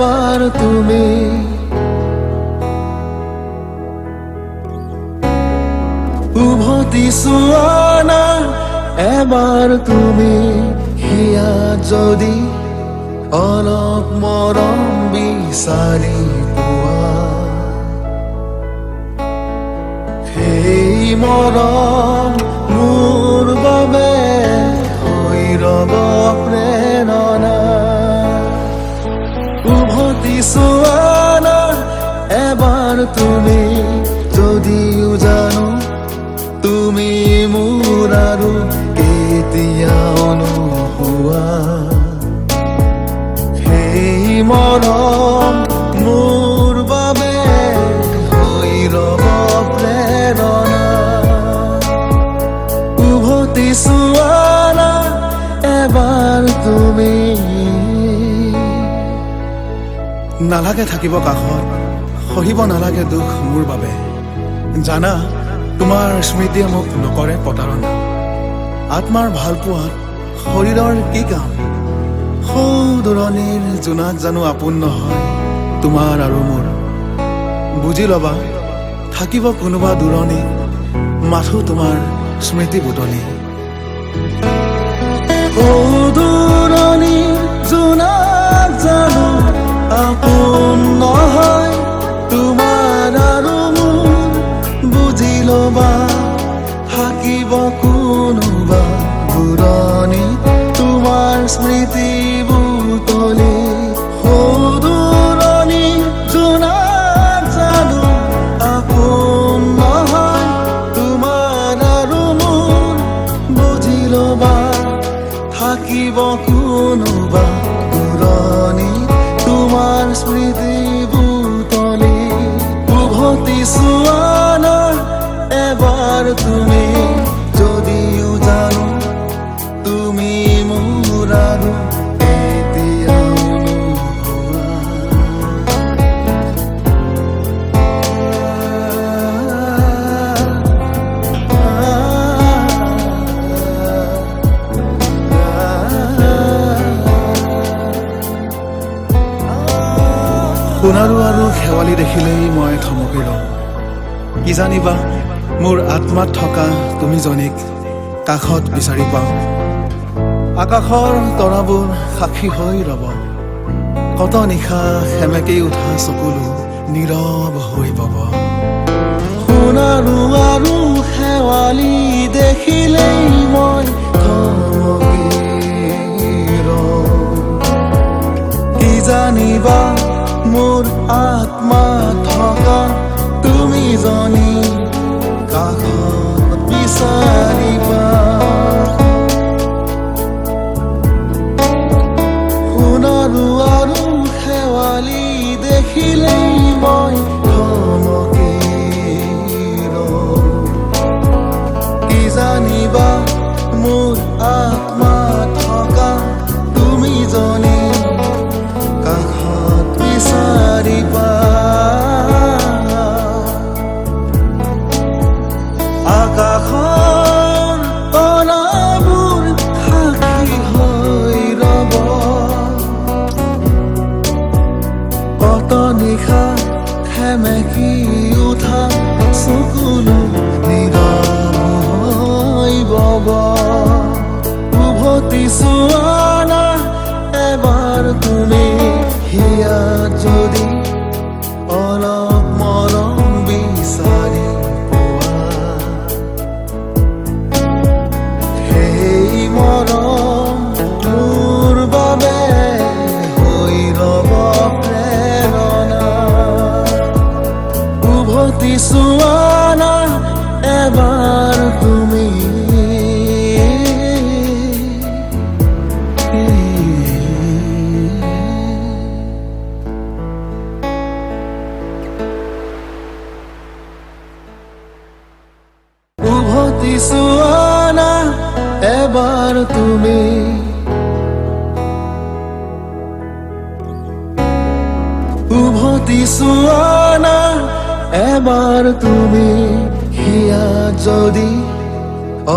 এবাৰ তুমি উভতি চোৱা না এবাৰ তুমি হিয়া যদি অলপ মৰম বিচাৰি পোৱা সেই মৰম মোৰ বাবে হৈ ৰব প্ৰেৰণা উভতি চোৱা না এবাৰ তুমি যদিও জানো তুমি মোৰ আৰু কেতিয়াও নোহোৱা সেই মৰম মোৰ বাবে হৈ ৰব প্ৰেৰণা উভতি চোৱা না এবাৰ তুমি নালাগে থাকিব কাষত সহিব নালাগে দুখ মোৰ বাবে জানা তোমাৰ স্মৃতিয়ে মোক নকৰে প্ৰতাৰণা আত্মাৰ ভালপোৱাত শৰীৰৰ কি কাম সৌদৰণিৰ জোনাক জানো আপোন নহয় তোমাৰ আৰু মোৰ বুজি ল'বা থাকিব কোনোবা দূৰণি মাথো তোমাৰ স্মৃতি বুটলি সৌদৰণিৰ জোনাক জানো আপোন নহয় তোমাৰ আৰু মোৰ বুজি ল'বা থাকিব কোনোবা দূৰণি তোমাৰ স্মৃতি বুটলি সৌদৰণি জোনাক জানো আপোন নহয় তোমাৰ আৰু মোৰ বুজি ল'বা থাকিব কোনোবা দূৰণি তোমাৰ স্মৃতি বুটলি উভতি চোৱা না এবাৰ তুমি যদিও জানো তুমি মোৰ আৰু কেতিয়াও সোণাৰু আৰু শেৱালি দেখিলেই মই থমকি ৰওঁ কি জানিবা মোৰ আত্মাত থকা তুমি জনীক কাষত বিচাৰি পাওঁ আকাশৰ তৰাবোৰ সাক্ষী হৈ ৰব কত নিশা সেমেকি উঠা চকুলো নীৰৱ হৈ বব সোণাৰু আৰু শেৱালি দেখিলেই মই থমকি ৰওঁ কি জানিবা মোৰ আত্মা থকা তুমি জনী কাষত বিচাৰিবা সোণাৰু আৰু শেৱালি দেখিলেই মই থমকি ৰওঁ কি জানিবা মোৰ আত্মা থকা তুমি জনী কাষত বিচাৰিবা আকাশৰ তৰাবোৰ সাক্ষী হৈ ৰব কত নিশা সেমেকি উঠা চকুলো নীৰৱ হৈ বব উভতি চোৱা না এবাৰ তুমি হিয়া যদি অলপ মৰম বিচাৰি পোৱা সেই মৰম মোৰ বাবে হৈ ৰব প্ৰেৰণা উভতি চোৱা না এবাৰ তুমি উভতি চোৱা না এবাৰ তুমি উভতি চোৱা না এবাৰ তুমি হিয়া যদি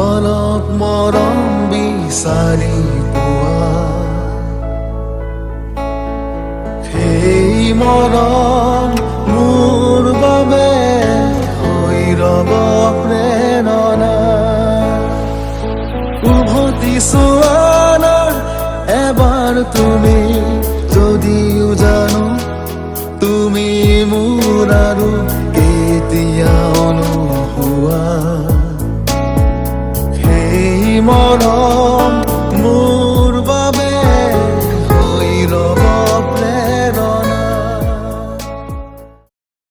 অলপ মৰম বিচাৰি পোৱা সেই মৰম মোৰ বাবে হৈ ৰব প্ৰেৰণা উভতি চোৱা না এবাৰ তুমি যদিও জানো তুমি মোৰ আৰু কেতিয়া